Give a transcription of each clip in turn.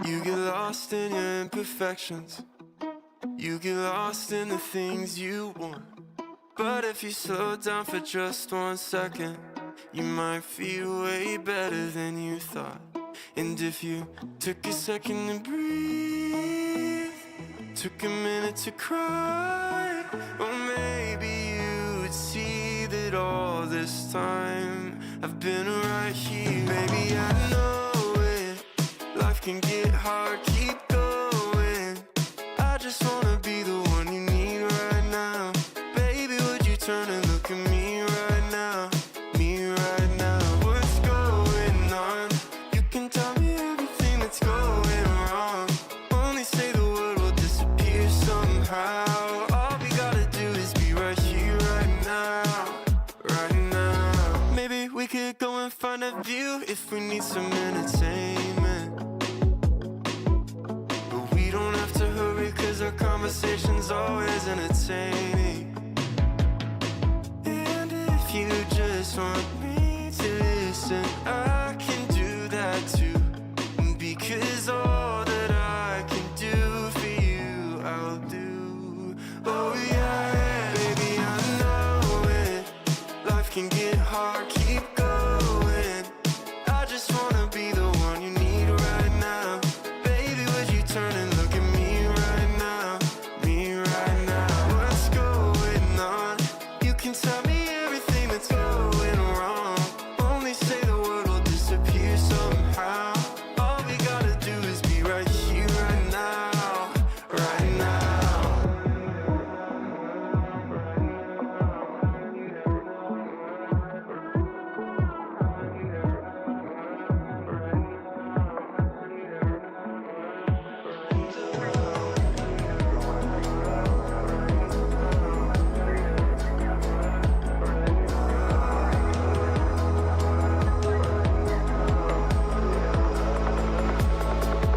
You get lost in your imperfections. You get lost in the things you want. But if you slow down for just 1 second, you might feel way better than you thought. And if you took a second to breathe, took a minute to cry, well, maybe you would see that all this time I've been right here. Baby, I know it. Life can get hard, keep going. I just wanna be the one you need right now. Baby, would you turn and look at me right now? Me right now. What's going on? You can tell me everything that's going wrong. Only say the word will disappear somehow. All we gotta do is be right here, right now. Right now. Maybe we could go and find a view if we need some entertainment. But we don't have to hurry, cause our conversation's always entertaining. And if you just want me to listen, I can do that too. Because all that I can do for you, I'll do. Oh yeah, baby, I know it. Life can get hard, keep going. I just wanna be the one you need right now. Baby, would you turn and look at me right now? Me right now. What's going on? You can tell me everything that's going wrong. Only say the word will disappear somehow. All we gotta do is be right here, right now. Right now.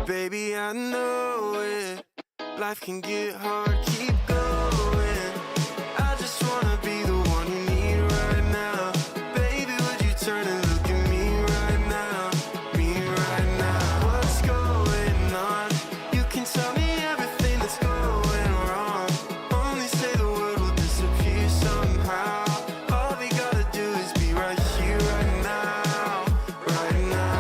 Baby, I know it. Life can get hard, keep going. I just wanna be the one you need right now. Baby, would you turn and look at me right now? Me right now. What's going on? You can tell me everything that's going wrong. Only say the word will disappear somehow. All we gotta do is be right here, right now. Right now.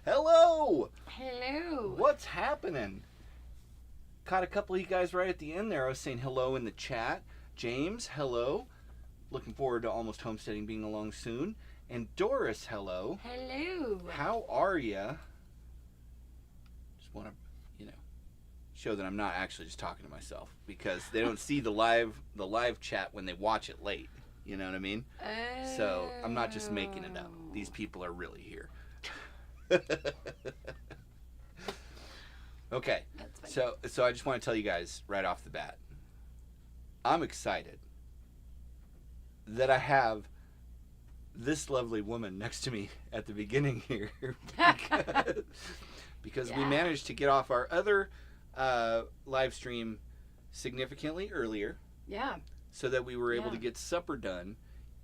Hello! Hello. What's happening? Caught a couple of you guys right at the end there. I was saying hello in the chat. James, hello. Looking forward to Almost Homesteading being along soon. And Doris, hello. Hello. How are ya? Just want to, show that I'm not actually just talking to myself, because they don't see the live chat when they watch it late. You know what I mean? So I'm not just making it up. These people are really here. Okay, so I just want to tell you guys right off the bat, I'm excited that I have this lovely woman next to me at the beginning here, because we managed to get off our other live stream significantly earlier. Yeah. So that we were able to get supper done,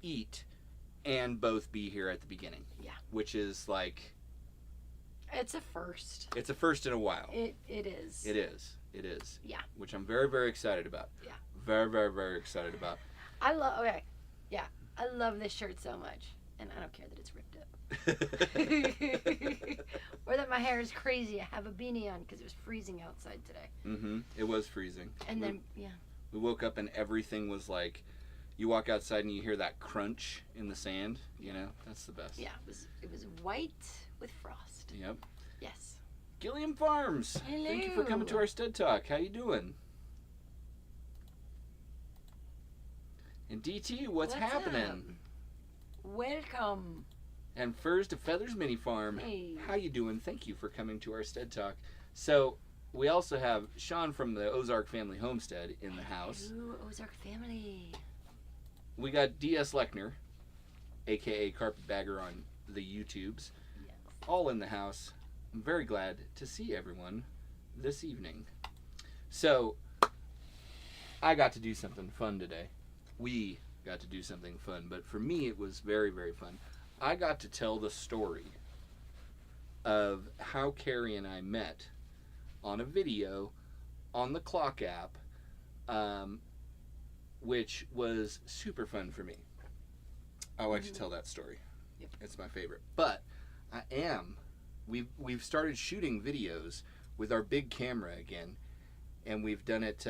eat, and both be here at the beginning. Yeah. Which is like... It's a first. It's a first in a while. It is. It is. It is. Yeah. Which I'm very, very excited about. Yeah. Very, very, very excited about. I love this shirt so much. And I don't care that it's ripped up. Or that my hair is crazy. I have a beanie on because it was freezing outside today. Mm-hmm. It was freezing. And then, yeah. We woke up and everything was like, you walk outside and you hear that crunch in the sand. You know, that's the best. Yeah, it was white with frost. Yep. Yes. Gilliam Farms. Hello. Thank you for coming to our sTED Talk. How you doing? And DT, what's happening? up? Welcome. And Furs to Feathers Mini Farm. Hey. How you doing? Thank you for coming to our sTED Talk. So we also have Sean from the Ozark Family Homestead in the house. Ooh, Ozark family. We got DS Lechner, aka Carpetbagger on the YouTubes, Yes. all in the house. I'm very glad to see everyone this evening. So I got to do something fun today. We got to do something fun, but for me it was very, very fun. I got to tell the story of how Carrie and I met on a video on the Clock app, which was super fun for me. I like to tell that story. Yep. It's my favorite. But we've started shooting videos with our big camera again, and we've done it.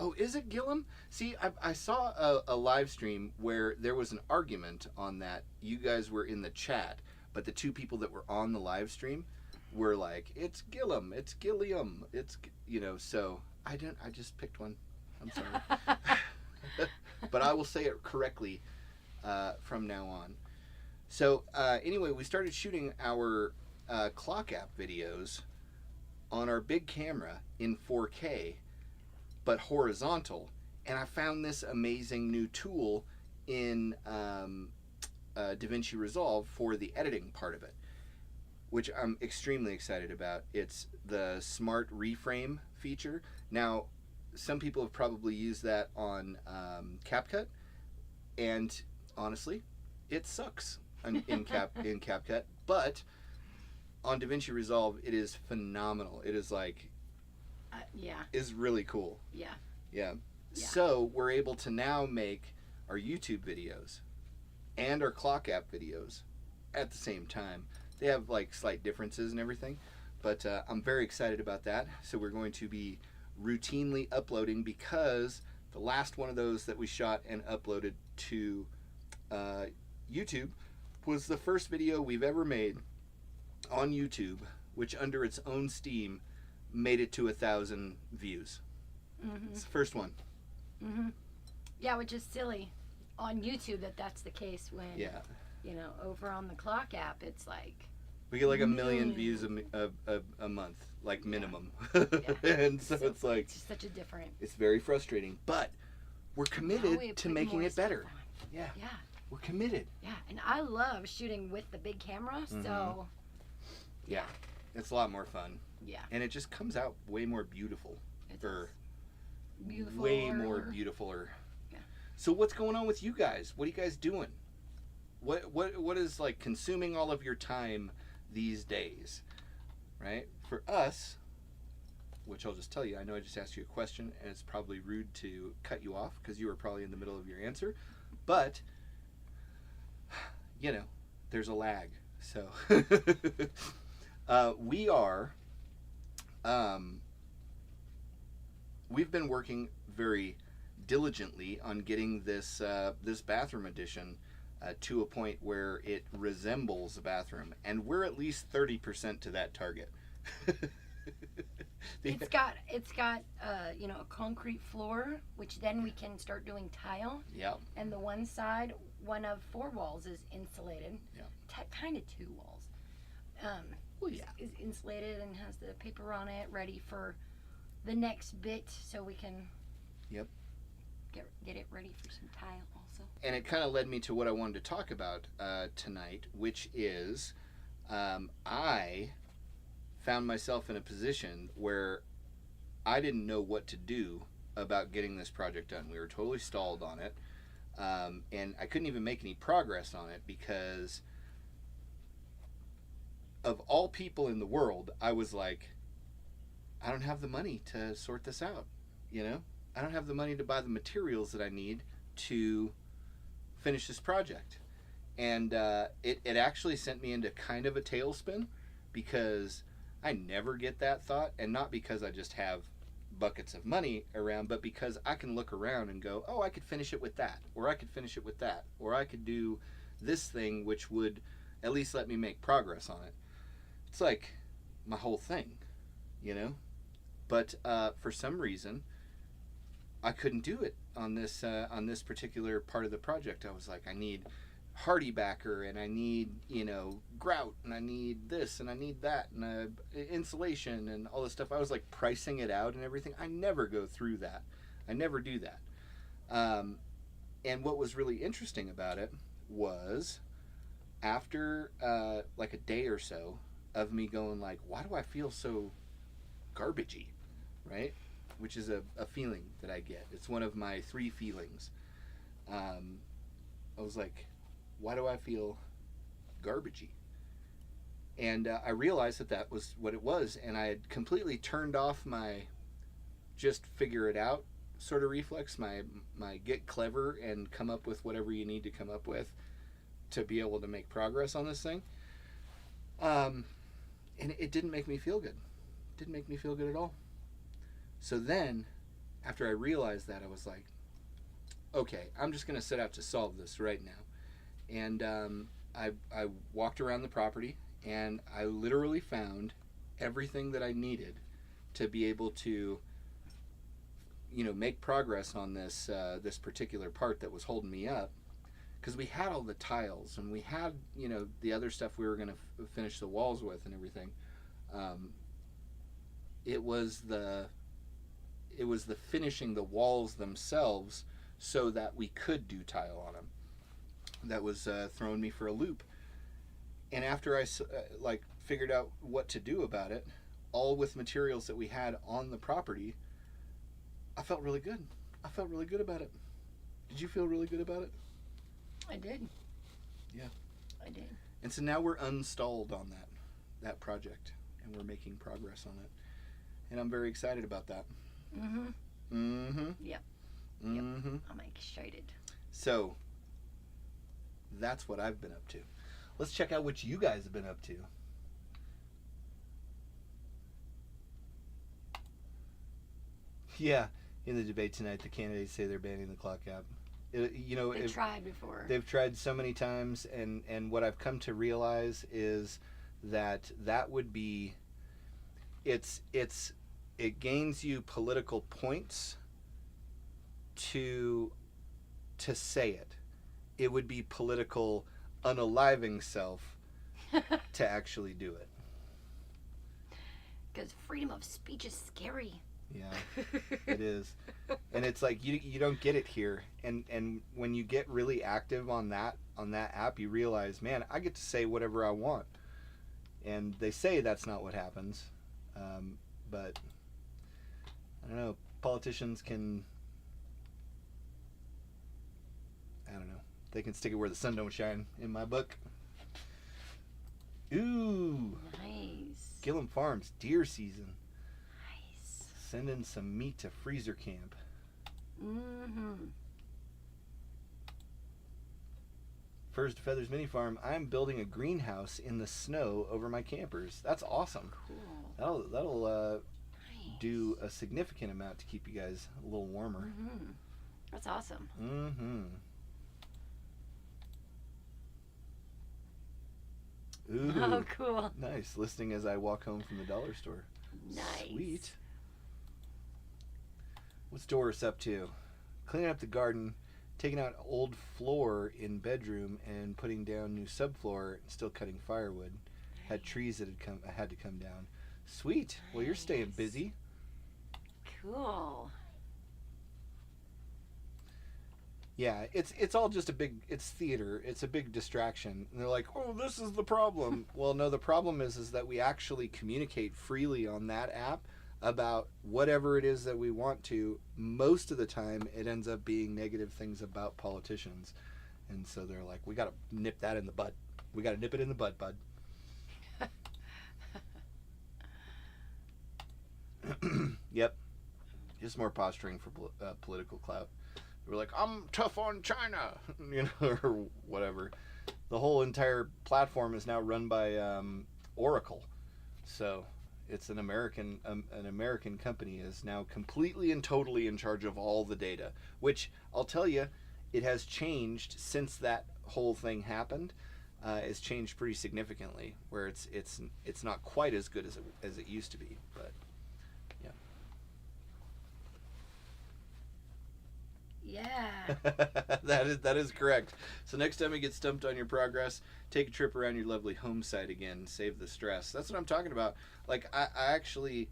Oh, is it Gillum? See, I saw a live stream where there was an argument on that. You guys were in the chat, but the two people that were on the live stream were like, "It's Gillum, it's Gilliam, it's," you know. So I just picked one. I'm sorry, but I will say it correctly from now on. So anyway, we started shooting our Clock app videos on our big camera in 4K. But horizontal, and I found this amazing new tool in DaVinci Resolve for the editing part of it, which I'm extremely excited about. It's the Smart Reframe feature. Now, some people have probably used that on CapCut, and honestly, it sucks in CapCut, but on DaVinci Resolve, it is phenomenal. It is like, Yeah. is really cool. Yeah. Yeah. Yeah. So we're able to now make our YouTube videos and our Clock app videos at the same time. They have like slight differences and everything, but I'm very excited about that. So we're going to be routinely uploading, because the last one of those that we shot and uploaded to YouTube was the first video we've ever made on YouTube, which under its own steam made it to 1,000 views. Mm-hmm. It's the first one. Mm-hmm. Yeah, which is silly on YouTube that's the case when, Yeah. you know, over on the Clock app, it's like, We get like 1 million Mm. views a month, like minimum. Yeah. And so it's like, it's just such a different. it's very frustrating. But we're Now committed we to put making more it better. stuff on. Yeah, Yeah, we're committed. yeah, and I love shooting with the big camera, so Yeah, it's a lot more fun. yeah, And it just comes out way more beautiful. it's Or beautiful. way more beautifuler. Yeah. So what's going on with you guys? What are you guys doing? What is like consuming all of your time these days? Right? For us, which I'll just tell you, I know I just asked you a question and it's probably rude to cut you off because you were probably in the middle of your answer, but you know, there's a lag. So we've been working very diligently on getting this this bathroom addition to a point where it resembles a bathroom, and we're at least 30% to that target. It's got you know, a concrete floor, which then we can start doing tile. Yeah. And the one side, one of 4 walls is insulated. Yeah. Kind of 2 walls. Well, yeah. Is insulated and has the paper on it, ready for the next bit, so we can. Yep. Get it ready for some tile also. And it kind of led me to what I wanted to talk about tonight, which is I found myself in a position where I didn't know what to do about getting this project done. We were totally stalled on it, and I couldn't even make any progress on it because of all people in the world, I was like, I don't have the money to sort this out, you know? I don't have the money to buy the materials that I need to finish this project. And it actually sent me into kind of a tailspin, because I never get that thought, and not because I just have buckets of money around, but because I can look around and go, oh, I could finish it with that, or I could finish it with that, or I could do this thing which would at least let me make progress on it. It's like my whole thing, you know? But for some reason, I couldn't do it on this particular part of the project. I was like, I need hardy backer, and I need, you know, grout, and I need this, and I need that, and insulation, and all this stuff. I was like pricing it out and everything. I never go through that. I never do that. And what was really interesting about it was, after like a day or so of me going like, why do I feel so garbagey, right? Which is a feeling that I get. It's one of my 3 feelings. I was like, why do I feel garbagey? And I realized that was what it was, and I had completely turned off my just figure it out sort of reflex, my get clever and come up with whatever you need to come up with to be able to make progress on this thing. And it didn't make me feel good. It didn't make me feel good at all. So then, after I realized that, I was like, okay, I'm just going to set out to solve this right now. And I walked around the property, and I literally found everything that I needed to be able to, you know, make progress on this this particular part that was holding me up. Because we had all the tiles, and we had, you know, the other stuff we were going to finish the walls with and everything. It was the finishing the walls themselves so that we could do tile on them that was throwing me for a loop. And after I like figured out what to do about it, all with materials that we had on the property, I felt really good. I felt really good about it. Did you feel really good about it? I did. Yeah. I did. And so now we're unstalled on that project, and we're making progress on it. And I'm very excited about that. Mm-hmm. Mm-hmm. Yep. Mm-hmm. Yep. I'm excited. So that's what I've been up to. Let's check out what you guys have been up to. Yeah, in the debate tonight, the candidates say they're banning the clock app. They've tried before. They've tried so many times, and what I've come to realize is that would be, it gains you political points to say it. It would be political unaliving self to actually do it. Because freedom of speech is scary. Yeah, it is. And it's like you don't get it here. And when you get really active on that app, you realize, man, I get to say whatever I want. And they say that's not what happens. But I don't know, politicians can, I don't know, they can stick it where the sun don't shine, in my book. Ooh. Nice. Gillum Farms, deer season. Nice. Sending some meat to freezer camp. Mm-hmm. Furs to Feathers Mini Farm, I'm building a greenhouse in the snow over my campers. That's awesome. Cool. That'll Nice. do a significant amount to keep you guys a little warmer. Mm-hmm. That's awesome. Mm-hmm. Ooh. Oh, cool. Nice. Listening as I walk home from the dollar store. Nice. Sweet. What's Doris up to? Cleaning up the garden, taking out old floor in bedroom and putting down new subfloor, and still cutting firewood. Had trees that had to come down. Sweet. Well, you're staying busy. Cool. Yeah, it's all just it's theater. It's a big distraction. And they're like, oh, this is the problem. Well, no, the problem is that we actually communicate freely on that app about whatever it is that we want to. Most of the time, it ends up being negative things about politicians. And so they're like, we got to nip that in the bud. We got to nip it in the bud, bud. Yep. Just more posturing for political clout. We're like, I'm tough on China, or whatever. the whole entire platform is now run by Oracle. So it's an American company is now completely and totally in charge of all the data, which I'll tell you, it has changed since that whole thing happened. It's changed pretty significantly, where it's not quite as good as it used to be, but yeah. Yeah. that is correct. So next time you get stumped on your progress, take a trip around your lovely home site again. Save the stress. That's what I'm talking about. Like I actually,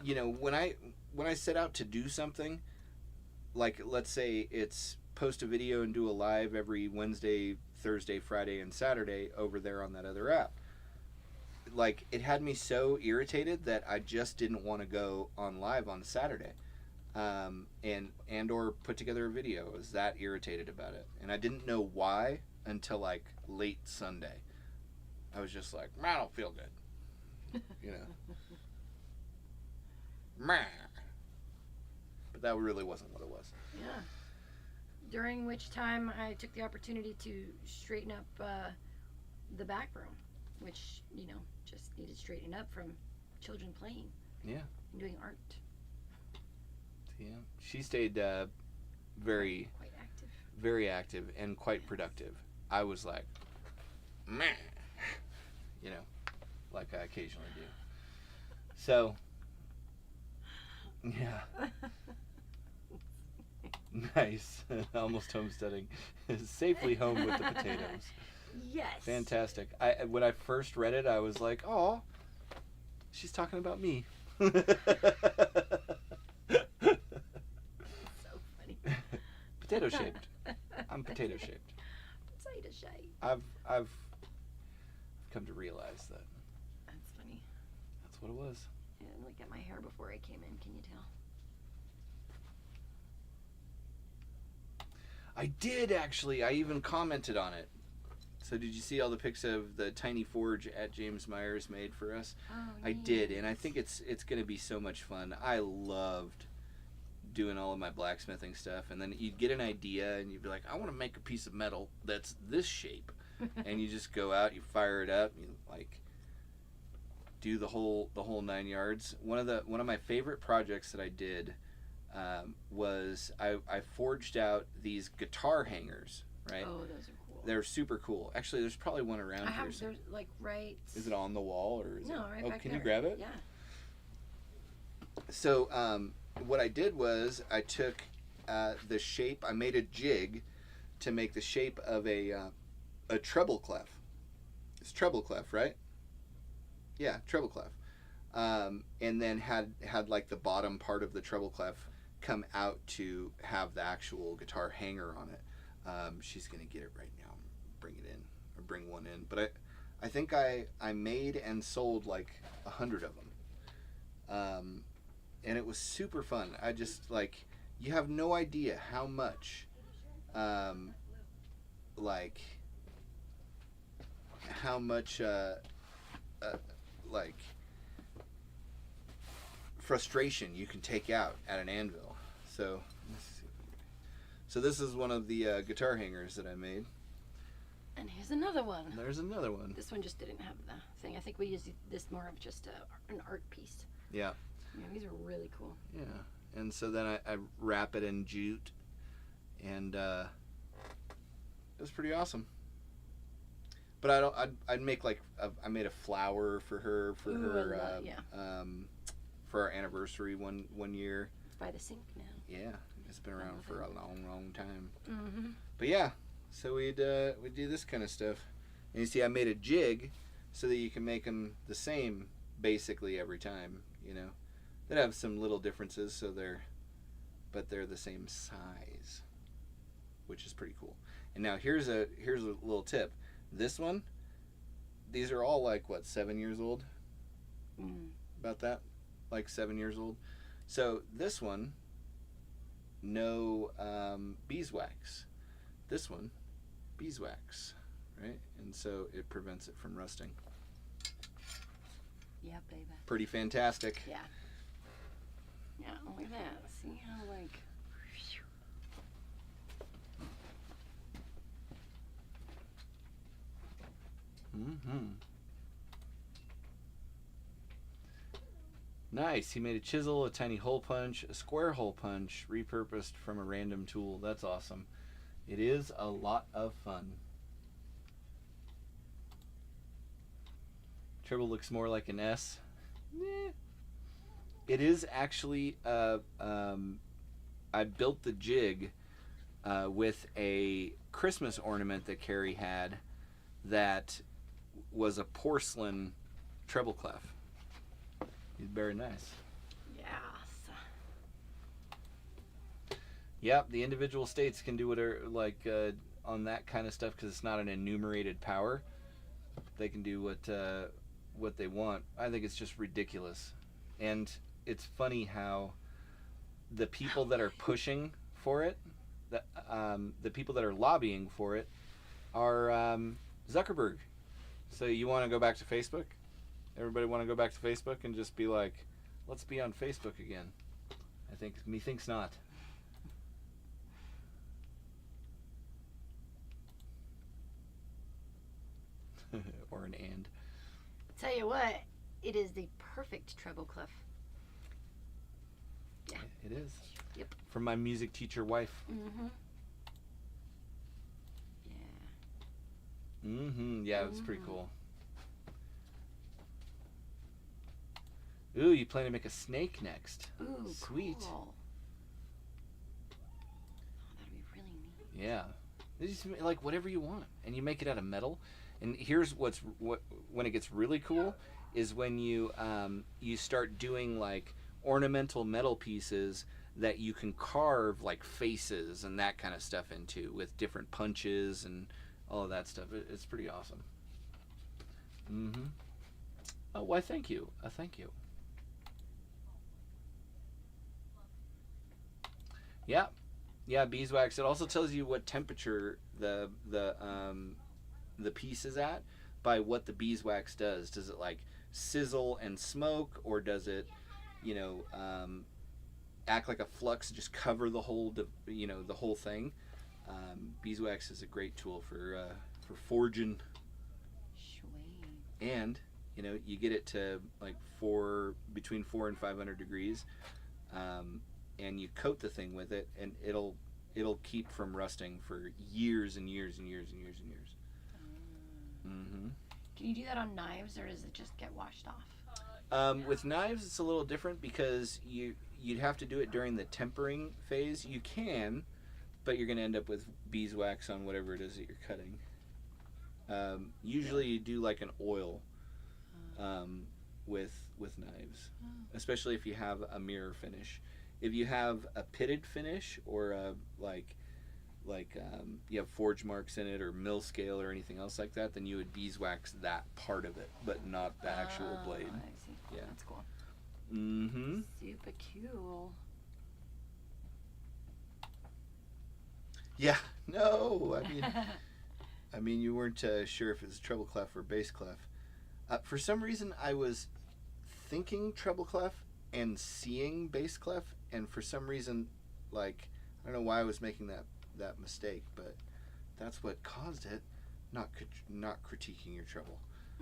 you know, when I set out to do something, like let's say it's post a video and do a live every Wednesday, Thursday, Friday, and Saturday over there on that other app. Like it had me so irritated that I just didn't want to go on live on Saturday. And or put together a video. I was that irritated about it, and I didn't know why until like late Sunday. I was just like, I don't feel good, you know. But that really wasn't what it was. Yeah. During which time I took the opportunity to straighten up the back room, which just needed straightening up from children playing. Yeah. And doing art. Yeah, she stayed very active and quite productive. I was like, meh, like I occasionally do. So, yeah, nice. Almost homesteading, safely home with the potatoes. Yes. Fantastic. When I first read it, I was like, oh, she's talking about me. Potato shaped. I'm potato shaped. Potato shaped. I've come to realize that. That's funny. That's what it was. Yeah, look at my hair before I came in. Can you tell? I did actually. I even commented on it. So did you see all the pics of the tiny forge at James Myers made for us? Oh, I did, and I think it's going to be so much fun. I loved doing all of my blacksmithing stuff, and then you'd get an idea and you'd be like, I want to make a piece of metal that's this shape. And you just go out, you fire it up, you like do the whole 9 yards. One of my favorite projects that I did was I forged out these guitar hangers, right? Oh, those are cool. They're super cool. Actually, there's probably one around here. There's like right. Is it on the wall or is no, it? Right Oh, back can there. you grab it? Yeah. So what I did was I took the shape. I made a jig to make the shape of a treble clef. It's treble clef, right? Yeah, treble clef. And then had like the bottom part of the treble clef come out to have the actual guitar hanger on it. She's gonna get it right now, bring it in or bring one in. But I think I made and sold like 100 of them. And it was super fun. I just like, you have no idea how much frustration you can take out at an anvil. So this is one of the guitar hangers that I made. And here's another one. There's another one. This one just didn't have the thing. I think we used this more of just an art piece. Yeah. Yeah, these are really cool. Yeah. And so then I wrap it in jute, and it was pretty awesome. But I'd make like I made a flower for her for our anniversary one year. It's by the sink now. Yeah, it's been around for a long time. Mm-hmm. But yeah, so we'd do this kind of stuff, and you see I made a jig so that you can make them the same basically every time. They'd have some little differences, but they're the same size, which is pretty cool. And now here's a little tip. This one, these are all like 7 years old? About that, like 7 years old. So this one, no beeswax. This one, beeswax, right? And so it prevents it from rusting. Yeah, baby. Pretty fantastic. Yeah. Yeah, look at that. See how like. Mm-hmm. Nice. He made a chisel, a tiny hole punch, a square hole punch, repurposed from a random tool. That's awesome. It is a lot of fun. Treble looks more like an S. It is actually, I built the jig with a Christmas ornament that Carrie had that was a porcelain treble clef. He's very nice. Yes. Yep, the individual states can do whatever, like on that kind of stuff, because it's not an enumerated power. They can do what they want. I think it's just ridiculous. And it's funny how the people that are pushing for it, the people that are lobbying for it, are Zuckerberg. So you want to go back to Facebook? Everybody want to go back to Facebook and just be like, let's be on Facebook again? I think methinks not. Or an and. Tell you what, it is the perfect treble clef. Yeah. It is. Yep. From my music teacher wife. Mm-hmm. Yeah. Mm-hmm. Yeah, it's pretty cool. Ooh, you plan to make a snake next. Ooh, sweet. Cool. Oh, that'd be really neat. Yeah. You just like whatever you want, and you make it out of metal. And here's what when it gets really cool is when you you start doing like ornamental metal pieces that you can carve like faces and that kind of stuff into with different punches and all of that stuff. It's pretty awesome. Mm-hmm. Oh, why thank you. Thank you. Yeah. Yeah, beeswax. It also tells you what temperature the piece is at by what the beeswax does. Does it like sizzle and smoke, or does it, you know, act like a flux, just cover the whole, the whole thing? Beeswax is a great tool for forging. Sweet. And you get it to like between 400 and 500 degrees, and you coat the thing with it, and it'll keep from rusting for years and years and years and years and years. Mm-hmm. Can you do that on knives, or does it just get washed off? With knives, it's a little different because you'd have to do it during the tempering phase. You can, but you're going to end up with beeswax on whatever it is that you're cutting. Usually, you do like an oil with knives, especially if you have a mirror finish. If you have a pitted finish or you have forge marks in it or mill scale or anything else like that, then you would beeswax that part of it, but not the actual blade. I see. Yeah. That's cool. Mm-hmm. Super cool. Yeah. No. I mean, you weren't sure if it was treble clef or bass clef. For some reason, I was thinking treble clef and seeing bass clef, and for some reason, like, I don't know why I was making that mistake, but that's what caused it. Not critiquing your treble.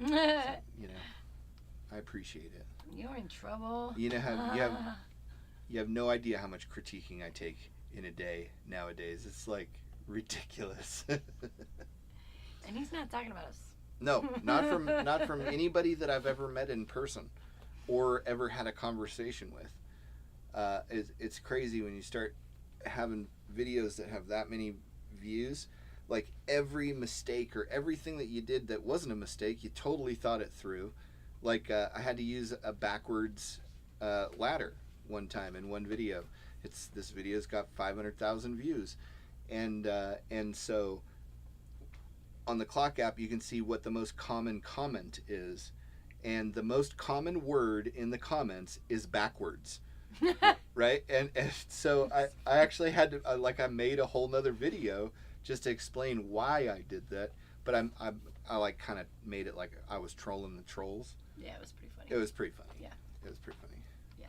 So, I appreciate it. You're in trouble. You have no idea how much critiquing I take in a day nowadays. It's like ridiculous. And he's not talking about us. No, not from anybody that I've ever met in person or ever had a conversation with. It's crazy when you start having videos that have that many views. Like every mistake or everything that you did that wasn't a mistake, you totally thought it through. Like I had to use a backwards ladder one time in one video. This video's got 500,000 views, and so on the clock app you can see what the most common comment is, and the most common word in the comments is backwards. Right? And so I actually had to I made a whole nother video just to explain why I did that, but I like kind of made it like I was trolling the trolls. Yeah, it was pretty funny. It was pretty funny. Yeah. It was pretty funny. Yeah.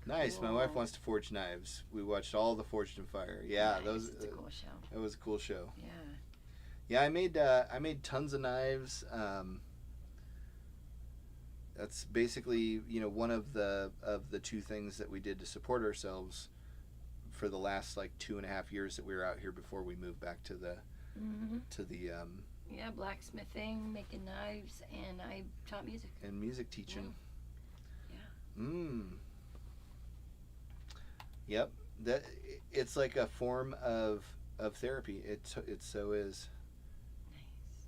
Nice. Cool. My wife wants to forge knives. We watched all the Forged in Fire. Yeah, nice. It's a cool show. It was a cool show. Yeah. Yeah, I made tons of knives. That's basically, you know, one of the two things that we did to support ourselves for the last like 2.5 years that we were out here before we moved back to the yeah, blacksmithing, making knives, and I taught music. And music teaching. Yeah. Yep. That it's like a form of therapy. It so is. Nice.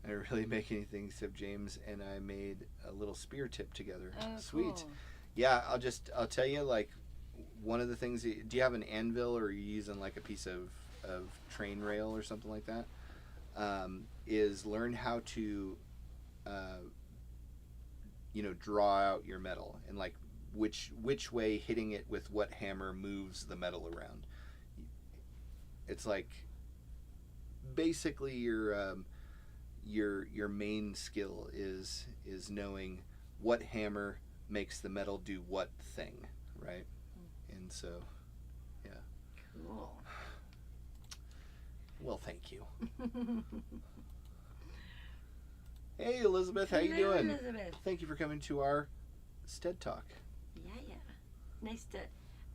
I didn't really make anything except James and I made a little spear tip together. Oh, Sweet. cool. Yeah, I'll tell you, like, one of the things. Do you have an anvil, or are you using like a piece of train rail or something like that? Is learn how to, you know, draw out your metal, and like which way hitting it with what hammer moves the metal around. It's like basically your main skill is knowing what hammer makes the metal do what thing, right? And so, yeah. Cool. Well, thank you. Hey, Elizabeth, how you doing? Elizabeth. Thank you for coming to our sTEaD Talk. Yeah. Nice to.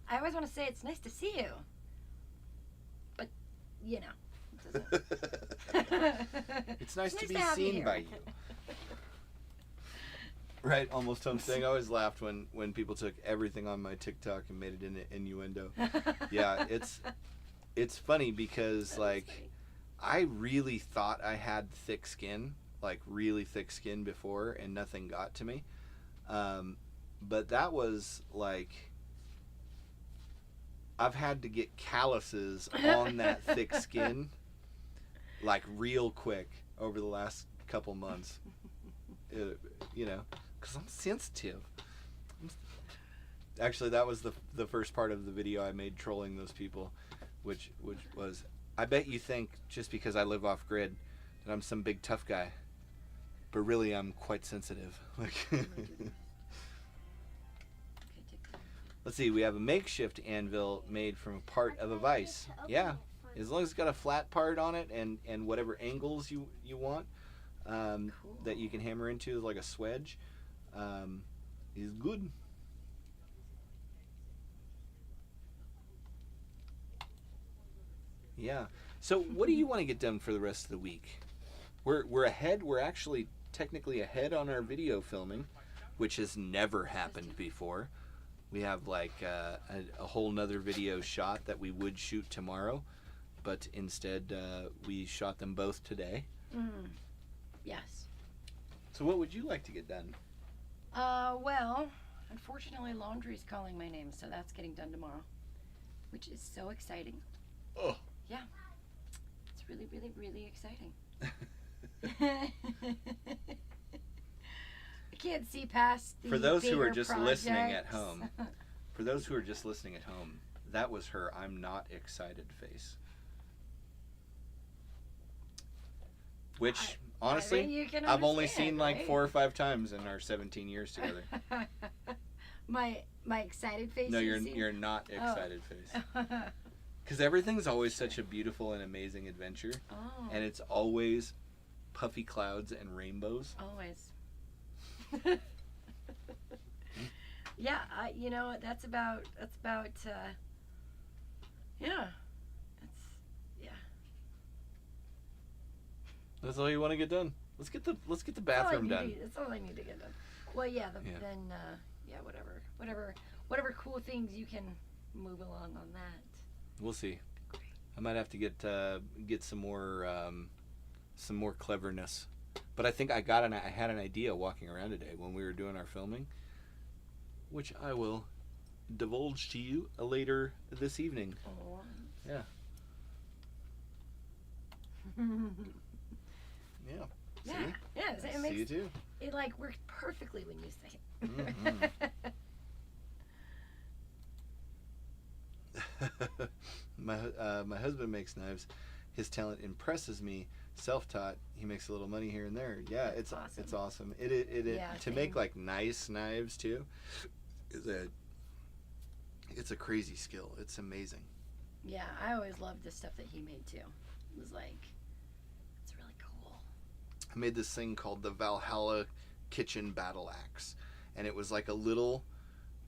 I always want to say it's nice to see you, but you know. It doesn't. It's nice to be have seen here. by you. Right, almost homesteading. I always laughed when people took everything on my TikTok and made it into innuendo. Yeah, it's funny because like funny. I really thought I had thick skin, like really thick skin before, and nothing got to me. But that was like I've had to get calluses on that thick skin like real quick over the last couple months. You know, because I'm sensitive. Actually, that was the first part of the video I made trolling those people, which was, I bet you think just because I live off grid that I'm some big tough guy, but really I'm quite sensitive. Like, let's see, we have a makeshift anvil made from a part of a vise. Yeah, as long as it's got a flat part on it and whatever angles you want that you can hammer into, like a swedge, is good. Yeah. So what do you want to get done for the rest of the week? We're ahead. We're actually technically ahead on our video filming, which has never happened before. We have like a whole nother video shot that we would shoot tomorrow, but instead we shot them both today. Yes. So what would you like to get done? Well, unfortunately, laundry's calling my name, so that's getting done tomorrow, which is so exciting. Oh. Yeah. It's really, really, really exciting. I can't see past the For those who are bigger just listening at projects. home, that was her I'm not excited face. Which, honestly, I think you can I've only understand, seen like right? 4 or 5 times in our 17 years together. my excited face. No, you see? you're not excited face. Because everything's always such a beautiful and amazing adventure, Oh. and it's always puffy clouds and rainbows. Always. Yeah, you know, that's about yeah. That's all you want to get done. Let's get the bathroom done. That's all I need to get done. Well, yeah, then whatever cool things you can move along on that. We'll see. I might have to get some more cleverness. But I think I had an idea walking around today when we were doing our filming, which I will divulge to you later this evening. Oh. Yeah. Yeah. Yeah. See? Yeah. I It see makes you too. it like works perfectly when you say it. My husband makes knives. His talent impresses me. Self-taught, he makes a little money here and there. Yeah, it's awesome. It's awesome. It Yeah, to make like nice knives too. It's a crazy skill. It's amazing. Yeah, I always loved the stuff that he made too. It was like, it's really cool. I made this thing called the Valhalla Kitchen Battle Axe, and it was like a little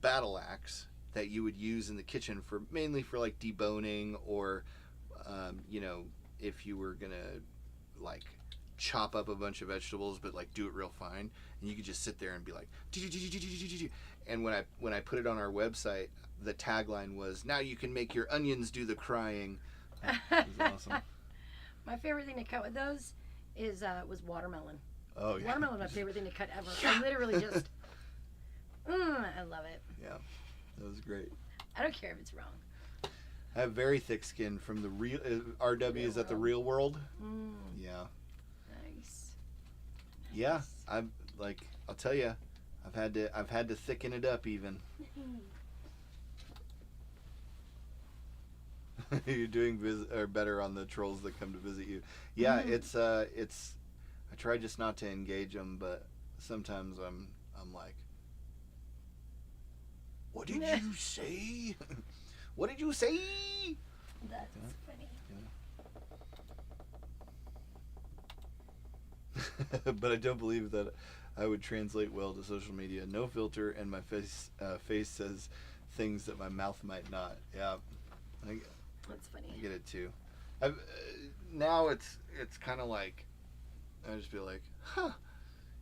battle axe that you would use in the kitchen for mainly for like deboning, or you know, if you were gonna like chop up a bunch of vegetables but like do it real fine, and you could just sit there and be like, and when I put it on our website, the tagline was, "Now you can make your onions do the crying." It was awesome. My favorite thing to cut with those was watermelon. Oh yeah. Watermelon is my favorite thing to cut ever. I literally just, I love it. Yeah, that was great. I don't care if it's wrong. I have very thick skin from the real RW. Real Is that the world. real world? Mm, Yeah. nice. Yeah. I'm like, I'll tell you, I've had to thicken it up even. You're doing better on the trolls that come to visit you. Yeah, it's I try just not to engage them, but sometimes I'm like, what did you say? What did you say? That's funny. Yeah. But I don't believe that I would translate well to social media. No filter, and my face says things that my mouth might not. Yeah, That's funny. I get it too. Now it's kind of like, I just feel like, huh,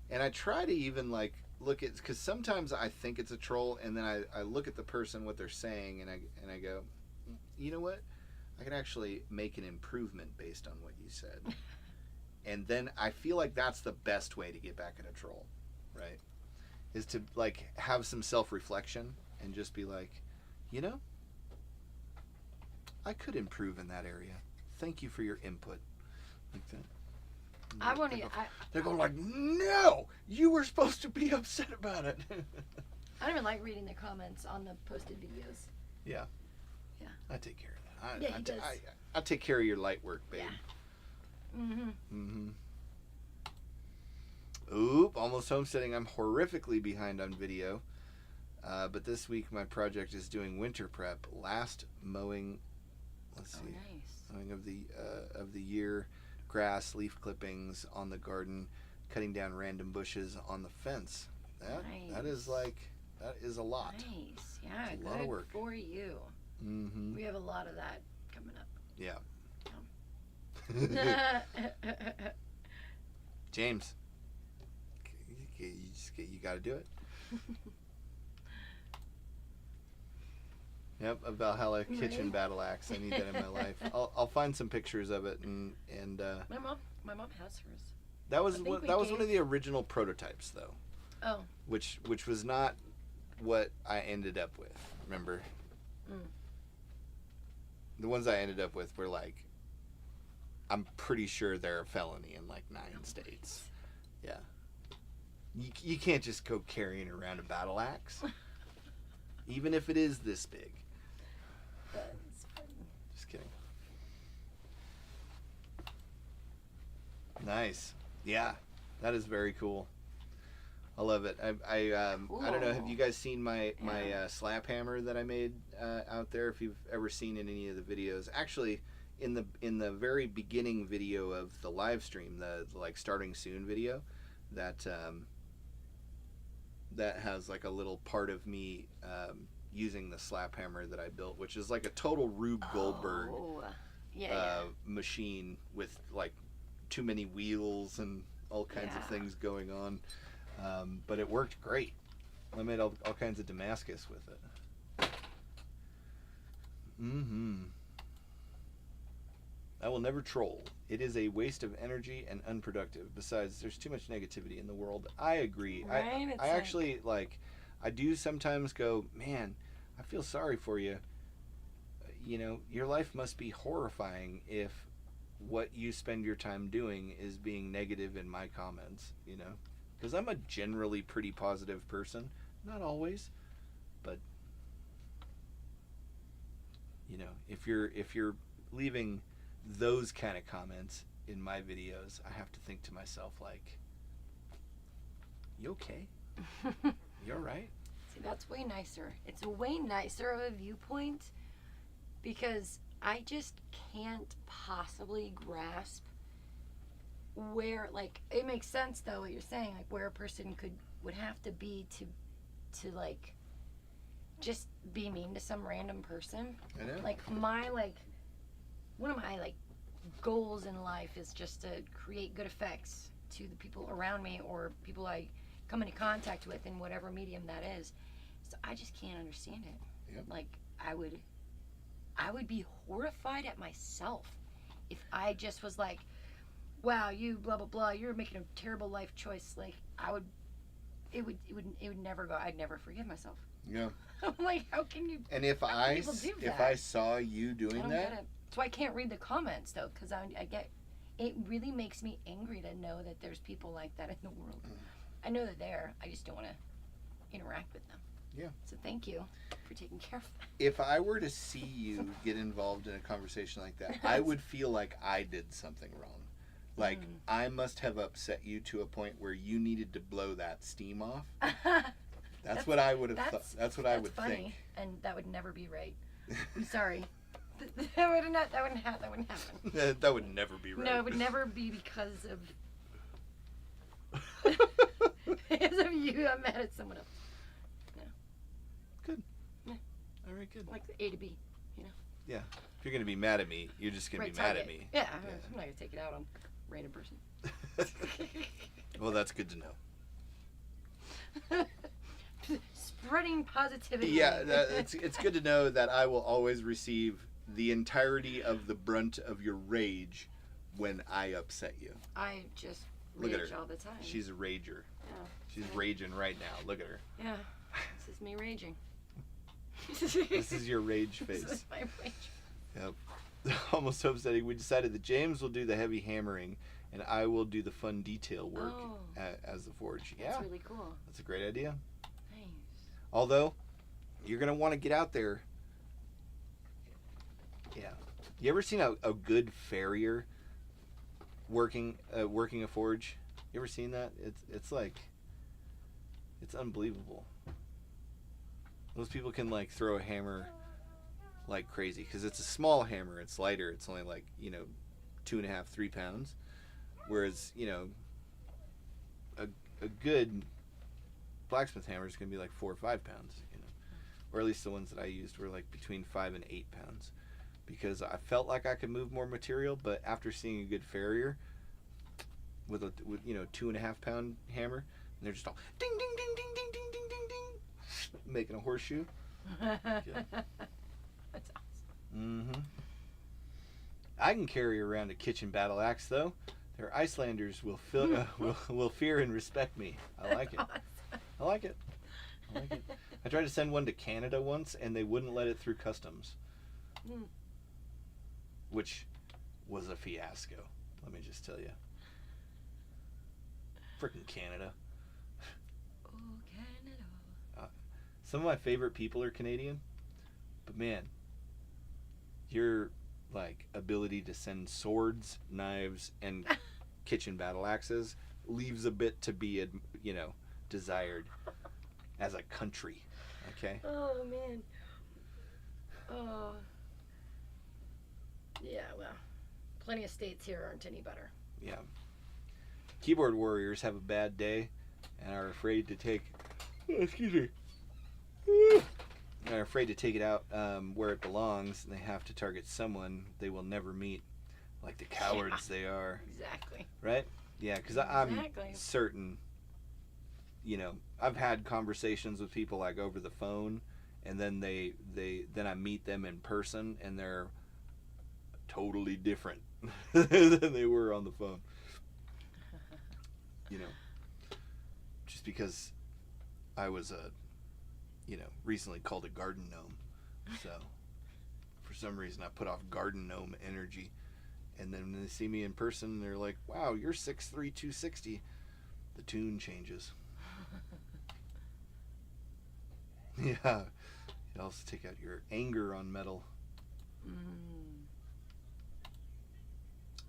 and I try to even like look at, because sometimes I think it's a troll, and then I look at the person, what they're saying, and I go, you know what, I can actually make an improvement based on what you said. And then I feel like that's the best way to get back at a troll, right? Is to like have some self-reflection and just be like, you know, I could improve in that area. Thank you for your input. Like that. I won't. They're going like, no, you were supposed to be upset about it. I don't even like reading the comments on the posted videos. Yeah. Yeah. I take care of that. Yeah, he does. I take care of your light work, babe. Yeah. Mm-hmm. Oop, almost homesteading. I'm horrifically behind on video. But this week my project is doing winter prep. Last mowing, let's see. Nice. Mowing of the year. Grass, leaf clippings on the garden, cutting down random bushes on the fence. That is a lot. Nice. Yeah, it's a good lot of work for you. Mm-hmm. We have a lot of that coming up. Yeah. Yeah. James, you got to do it. Yep, a Valhalla kitchen battle axe. I need that in my life. I'll find some pictures of it and my mom has hers. that was one of the original prototypes though. Oh. Which was not what I ended up with. Remember? Mm. The ones I ended up with were like, I'm pretty sure they're a felony in like 9 states. Yeah. You can't just go carrying around a battle axe. Even if it is this big. That's funny. Just kidding. Nice. Yeah. That is very cool. I love it. I don't know. Have you guys seen my slap hammer that I made out there? If you've ever seen in any of the videos, actually, in the very beginning video of the live stream, the like starting soon video, that has like a little part of me using the slap hammer that I built, which is like a total Rube Goldberg machine with like too many wheels and all kinds of things going on. But it worked great. I made all kinds of Damascus with it. I will never troll. It is a waste of energy and unproductive. Besides, there's too much negativity in the world. I agree. Right? I actually like, I do sometimes go, man, I feel sorry for you. You know, your life must be horrifying if what you spend your time doing is being negative in my comments, you know? Because I'm a generally pretty positive person. Not always, but you know, if you're leaving those kind of comments in my videos, I have to think to myself like, you okay? You all right? See, that's way nicer. It's a way nicer of a viewpoint, because I just can't possibly grasp where, like, it makes sense though what you're saying, like where a person would have to be to like just be mean to some random person. I know. Like one of my like goals in life is just to create good effects to the people around me or people I come into contact with in whatever medium that is. So I just can't understand it. Yep. Like I would be horrified at myself if I just was like, wow, you blah blah blah, you're making a terrible life choice. Like it would never go. I'd never forgive myself. Yeah. I'm like, how can you? And if I saw you I doing don't that, get it. So I can't read the comments though, because I get. It really makes me angry to know that there's people like that in the world. I know they're there. I just don't want to interact with them. Yeah. So thank you for taking care of that. if I were to see you get involved in a conversation like that, I would feel like I did something wrong. Like I must have upset you to a point where you needed to blow that steam off. That's what I would have thought. That's what I would funny, think. And that would never be right. I'm sorry. That wouldn't happen. That would never be right. No, it would never be because of you. I'm mad at someone else. No. Good. Yeah. All right, good. Like the A to B, you know. Yeah. If you're gonna be mad at me, you're just gonna be mad at me. Yeah, I'm not gonna take it out on a random person. Well, that's good to know. Spreading positivity. Yeah, it's good to know that I will always receive the entirety of the brunt of your rage when I upset you. I just Look rage at her. all the time. She's a rager. Yeah. She's raging right now. Look at her. Yeah. This is me raging. This is your rage face. This is my rage. Yep. Almost homesteading. We decided that James will do the heavy hammering and I will do the fun detail work as the forge. That's really cool. That's a great idea. Nice. Although, you're going to want to get out there. Yeah. You ever seen a good farrier working a forge? You ever seen that? It's like, it's unbelievable. Those people can like throw a hammer like crazy because it's a small hammer. It's lighter. It's only like 2.5, 3 pounds. Whereas a good blacksmith hammer is going to be like 4 or 5 pounds. Or at least the ones that I used were like between 5 and 8 pounds. Because I felt like I could move more material, but after seeing a good farrier with 2.5 pound hammer, and they're just all ding ding ding ding ding ding ding ding ding, making a horseshoe. That's awesome. I can carry around a kitchen battle axe though. Their Icelanders will will fear and respect me. I like it. Awesome. I like it. I tried to send one to Canada once, and they wouldn't let it through customs. Which was a fiasco, let me just tell you. Frickin' Canada. Oh, Canada. Some of my favorite people are Canadian, but man, your ability to send swords, knives, and kitchen battle axes leaves a bit to be desired as a country. Okay. Oh man. Oh. Yeah, well, plenty of states here aren't any better. Yeah. Keyboard warriors have a bad day and are afraid to take. Excuse me. Are afraid to take it out where it belongs, and they have to target someone they will never meet, like the cowards they are. Exactly. Right? Yeah, because I'm certain. I've had conversations with people like over the phone, and then then I meet them in person, and they're totally different than they were on the phone. Just because I was recently called a garden gnome. So for some reason I put off garden gnome energy. And then when they see me in person, they're like, wow, you're 6'3", 260. The tune changes. Yeah. It also take out your anger on metal.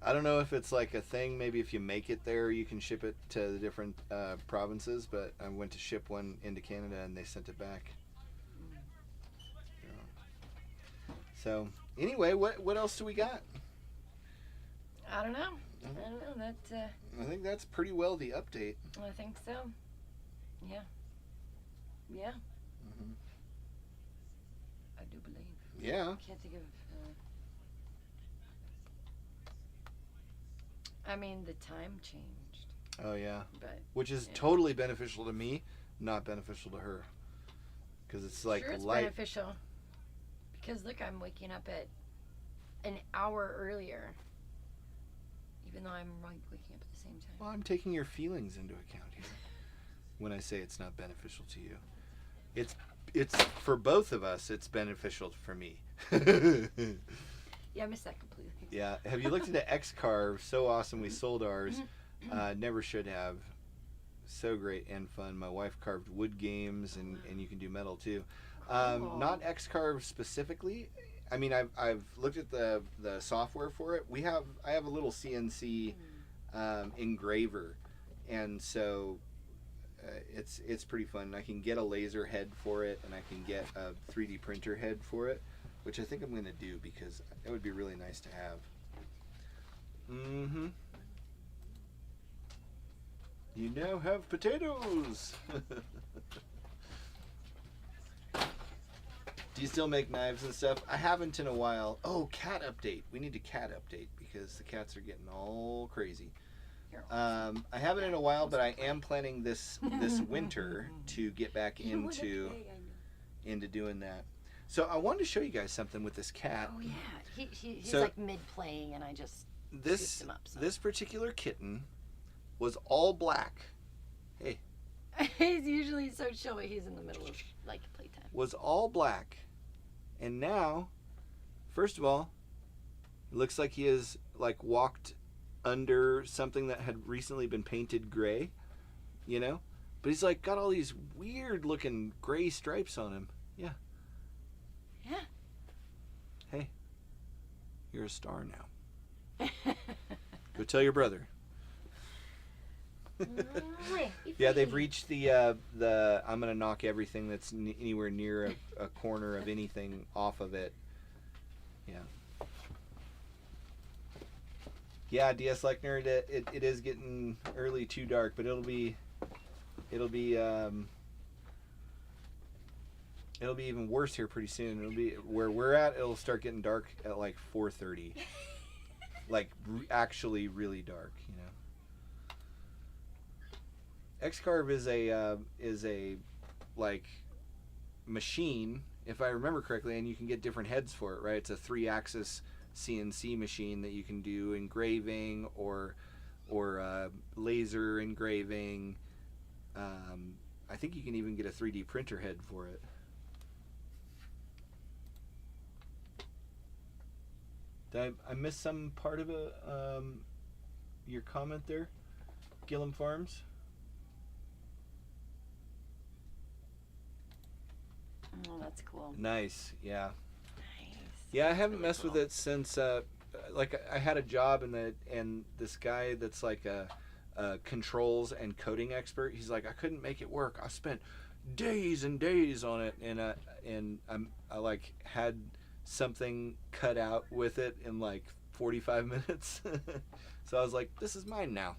I don't know if it's like a thing. Maybe if you make it there, you can ship it to the different provinces. But I went to ship one into Canada, and they sent it back. So anyway, what else do we got? I don't know. I don't know. That. I think that's pretty well the update. I think so. Yeah. Yeah. Mm-hmm. I do believe. Yeah. Can't think of. I mean, the time changed, Oh yeah. but Which is yeah. totally beneficial to me, not beneficial to her. Because it's like sure it's light. beneficial. Because look, I'm waking up at an hour earlier, even though I'm like waking up at the same time. Well, I'm taking your feelings into account here when I say it's not beneficial to you. It's for both of us. It's beneficial for me. Yeah, I missed that completely. Yeah. Have you looked into X-Carve? So awesome. We sold ours. Never should have. So great and fun. My wife carved wood games, and you can do metal too. Cool. Not X-Carve specifically. I mean, I've looked at the software for it. I have a little CNC engraver, and so it's pretty fun. I can get a laser head for it, and I can get a 3D printer head for it, which I think I'm going to do because it would be really nice to have. Mm-hmm. You now have potatoes. Do you still make knives and stuff? I haven't in a while. Oh, cat update. We need a cat update because the cats are getting all crazy. I haven't in a while, but I am planning this winter to get back into doing that. So I wanted to show you guys something with this cat. Oh yeah, he's So- like mid playing, and I just This him up, so. this particular kitten was all black. Hey, he's usually so chill, but he's in the middle of like playtime. was all black, and now, first of all, it looks like he has like walked under something that had recently been painted gray, you know, but he's like got all these weird looking gray stripes on him. Yeah. Yeah. Hey, you're a star now. Go tell your brother. Yeah, they've reached the I'm gonna knock everything that's anywhere near a corner of anything off of it. Yeah. Yeah, DS Lechner, it is getting early too dark, but it'll be even worse here pretty soon. It'll be where we're at. It'll start getting dark at like 4:30, like actually really dark. You know. X-Carve is a like machine, if I remember correctly, and you can get different heads for it, right? It's a 3-axis CNC machine that you can do engraving or laser engraving. I think you can even get a 3D printer head for it. Did I miss some part of your comment there, Gillum Farms? Oh, that's cool. Nice, yeah. Nice. Yeah, I haven't messed with it since like I had a job and this guy that's like a controls and coding expert. He's like, I couldn't make it work. I spent days and days on it, and I like had something cut out with it in like 45 minutes. So I was like, this is mine now.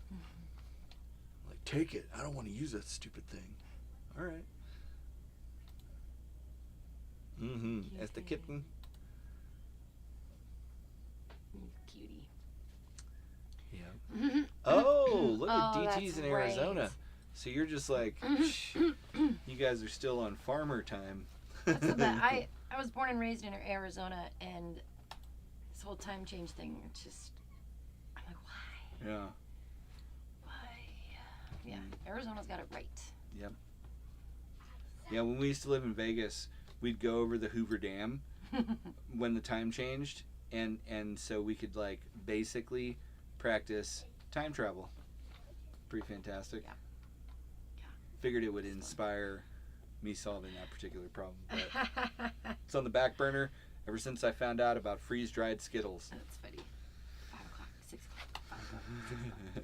Like, take it. I don't want to use that stupid thing. All right. Mm-hmm. As the kitten. Cutie. Yeah. Oh, look at Oh, DT's that's in Arizona. right. So you're just like, you guys are still on farmer time. That's the best. I was born and raised in Arizona, and this whole time change thing, it's just, I'm like, why? Yeah. Why? Yeah, Arizona's got it right. Yep. Yeah, when we used to live in Vegas, we'd go over the Hoover Dam when the time changed, and so we could like basically practice time travel. Pretty fantastic. Yeah. Figured it would inspire me solving that particular problem, but it's on the back burner ever since I found out about freeze-dried Skittles. That's funny. 5 o'clock, 6 o'clock, 5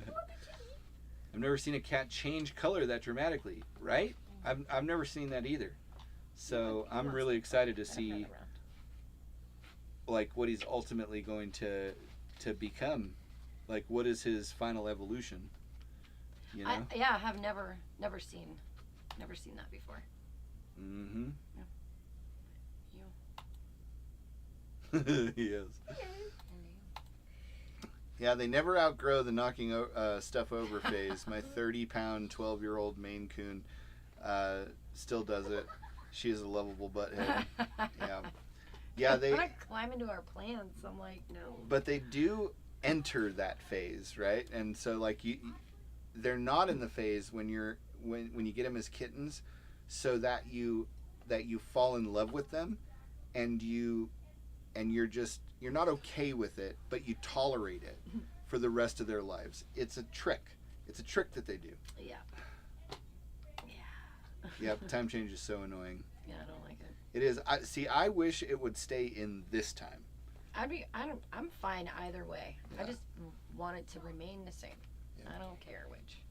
o'clock. I've never seen a cat change color that dramatically, right? I've never seen that either. So I'm really excited to see like what he's ultimately going to become, Like, what is his final evolution? You know? I have never seen that before. Mm-hmm. Yeah. Yes. Yeah, they never outgrow the knocking stuff over phase. My 30-pound, 12-year-old Maine Coon still does it. She is a lovable butthead. Yeah. Yeah, they want to climb into our plants. I'm like, no. But they do enter that phase, right? And so, like, they're not in the phase when you get them as kittens, so that you fall in love with them, and you're not okay with it, but you tolerate it for the rest of their lives. It's a trick. It's a trick that they do. Yeah. Yep. Time change is so annoying. Yeah, I don't like it. It is. I wish it would stay in this time. I'm fine either way. Yeah. I just want it to remain the same. Yeah. I don't care which.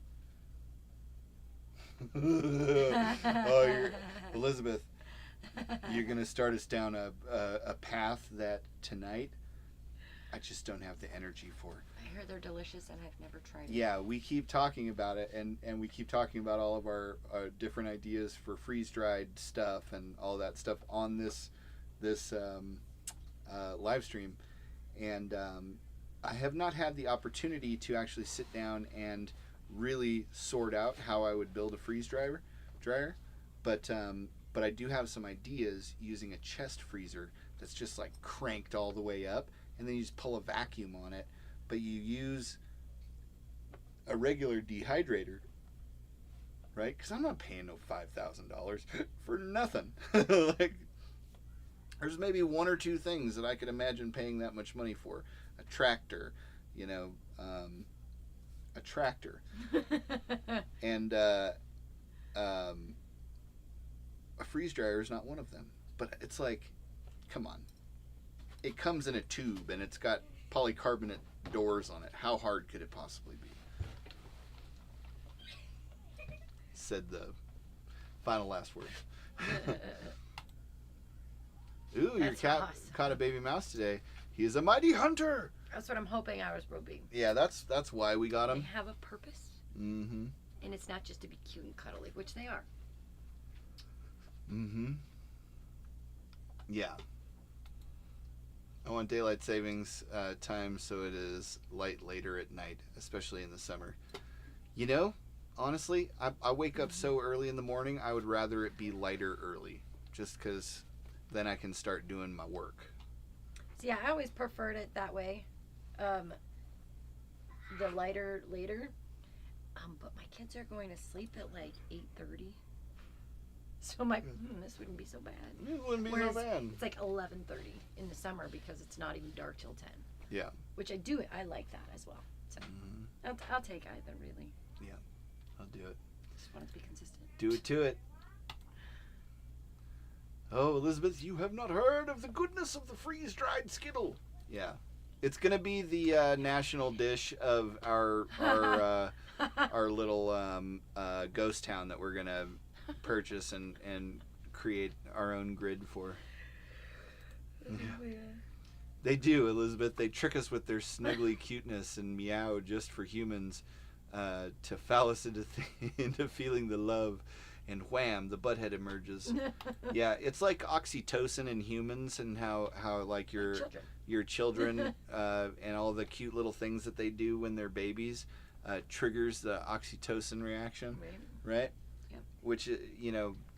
Elizabeth, you're gonna start us down a path that tonight I just don't have the energy for. I hear they're delicious and I've never tried it. Yeah, we keep talking about it, and we keep talking about all of our different ideas for freeze-dried stuff and all that stuff on this live stream, and I have not had the opportunity to actually sit down and really sort out how I would build a freeze dryer, but I do have some ideas using a chest freezer that's just like cranked all the way up, and then you just pull a vacuum on it, but you use a regular dehydrator, right? Because I'm not paying no $5,000 for nothing. Like, there's maybe one or two things that I could imagine paying that much money for. A tractor, a tractor. And a freeze dryer is not one of them. But it's like, come on. It comes in a tube and it's got polycarbonate doors on it. How hard could it possibly be? Said the final last word. Ooh, your cat caught a baby mouse today. He is a mighty hunter. That's what I'm hoping ours will be. Yeah, that's why we got him. They have a purpose. Mm-hmm. And it's not just to be cute and cuddly, which they are. Mm-hmm. Yeah. I want daylight savings time so it is light later at night, especially in the summer. You know, honestly, I wake up so early in the morning, I would rather it be lighter early, just because then I can start doing my work. So yeah, I always preferred it that way. The lighter later. But my kids are going to sleep at like 8:30. So I'm like, this wouldn't be so bad. It wouldn't be Whereas so bad. it's like 11:30 in the summer because it's not even dark till 10. Yeah. Which I like that as well. So I'll take either, really. Yeah, I'll do it. Just want it to be consistent. Do it to it. Oh, Elizabeth, you have not heard of the goodness of the freeze-dried Skittle. Yeah. It's going to be the national dish of our little ghost town that we're going to purchase and create our own grid for. Yeah. They do, Elizabeth. They trick us with their snuggly cuteness and meow just for humans to foul us into feeling the love. And wham, the butthead emerges. Yeah, it's like oxytocin in humans, and how like your children and all the cute little things that they do when they're babies triggers the oxytocin reaction, right? Yeah. Which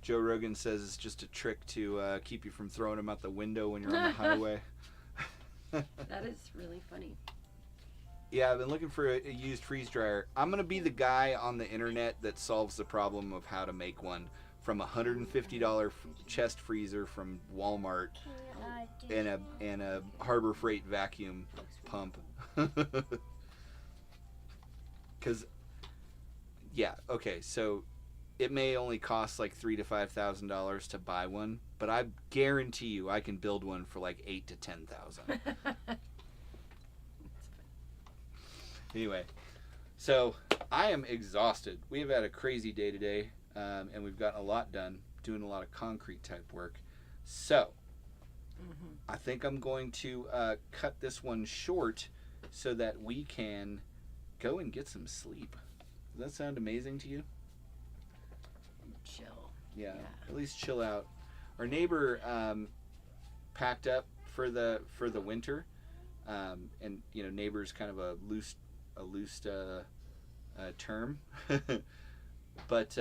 Joe Rogan says is just a trick to keep you from throwing them out the window when you're on the highway. That is really funny. Yeah, I've been looking for a used freeze dryer. I'm going to be the guy on the internet that solves the problem of how to make one from a $150 chest freezer from Walmart and a Harbor Freight vacuum pump. Cuz so it may only cost like $3,000 to $5,000 to buy one, but I guarantee you I can build one for like $8,000 to $10,000. Anyway, so I am exhausted. We've had a crazy day today, and we've gotten a lot done, doing a lot of concrete type work. So I think I'm going to cut this one short so that we can go and get some sleep. Does that sound amazing to you? Chill. Yeah. At least chill out. Our neighbor packed up for the winter, and neighbor's kind of a loose term, but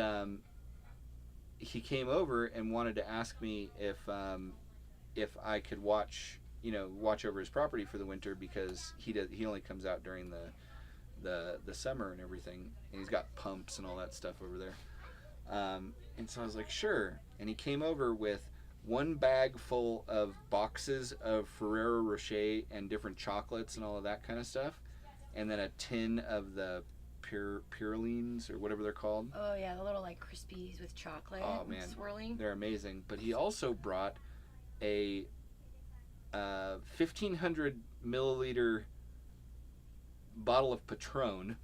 he came over and wanted to ask me if I could watch over his property for the winter, because he only comes out during the summer and everything, and he's got pumps and all that stuff over there. And so I was like, sure. And he came over with one bag full of boxes of Ferrero Rocher and different chocolates and all of that kind of stuff, and then a tin of the Purlines or whatever they're called. Oh yeah, the little like Crispies with chocolate. Oh man, swirling. They're amazing. But he also brought a 1,500 milliliter bottle of Patron,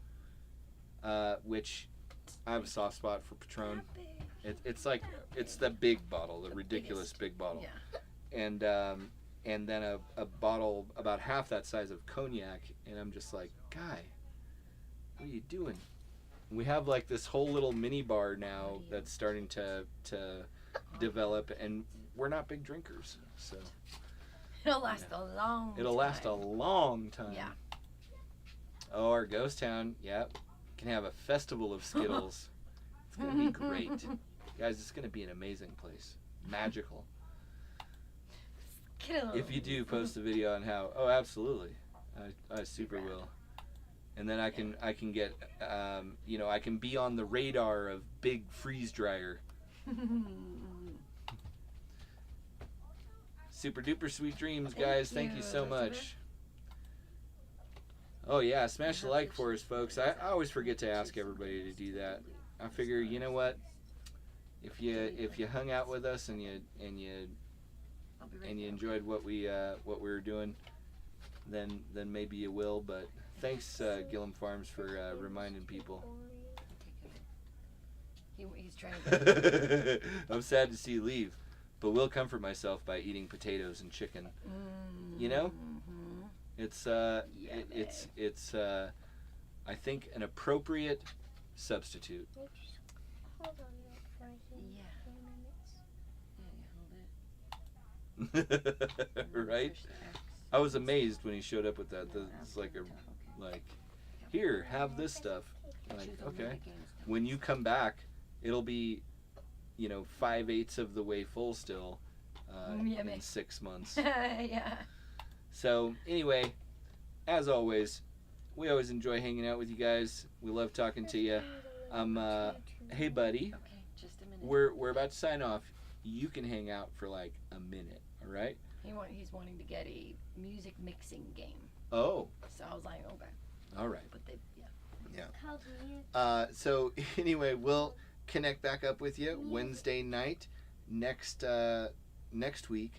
which I have a soft spot for Patron. It's the big bottle, the ridiculous big bottle. Yeah. And then a bottle about half that size of cognac, and I'm just like, guy, what are you doing? We have like this whole little mini bar now that's starting to develop, and we're not big drinkers, so It'll last a long time. It'll last a long time. Yeah. Oh, our ghost town, yep. Can have a festival of Skittles. It's going to be great. Guys, it's going to be an amazing place. Magical. Skittles. If you do post a video on how, oh, absolutely. I super will. And then I can get, I can be on the radar of Big Freeze Dryer. Super duper sweet dreams, guys. Thank you so much. Oh yeah, smash the like for us, folks. I always forget to ask everybody to do that. I figure, you know what? If you hung out with us and you enjoyed what we were doing, then maybe you will. But thanks, Gillum Farms, for reminding people. He's trying to. I'm sad to see you leave, but will comfort myself by eating potatoes and chicken. You know, it's I think an appropriate substitute. Hold on for a Yeah. Hold it. Right? I was amazed when he showed up with that. It's like here, have this stuff. Like, okay. When you come back, it'll be, 5/8 of the way full still in 6 months. Yeah. So anyway, as always, we always enjoy hanging out with you guys. We love talking to you. Hey buddy, Okay, just a minute. we're about to sign off. You can hang out for like a minute, all right? He's wanting to get a music mixing game. Oh, So I was like, okay. all right. But they, yeah. So anyway, we'll connect back up with you Wednesday night next week.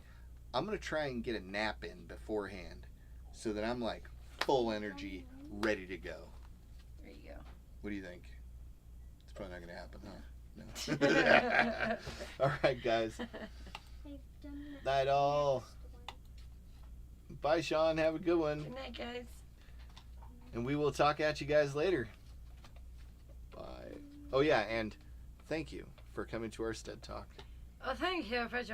I'm gonna try and get a nap in beforehand, so that I'm like full energy, ready to go. There you go. What do you think? It's probably not gonna happen, huh? No. All right, guys. Night all. Bye, Sean. Have a good one. Good night, guys. And we will talk at you guys later. Bye. Oh yeah, and thank you for coming to our sTEaD Talk. Oh, thank you for joining.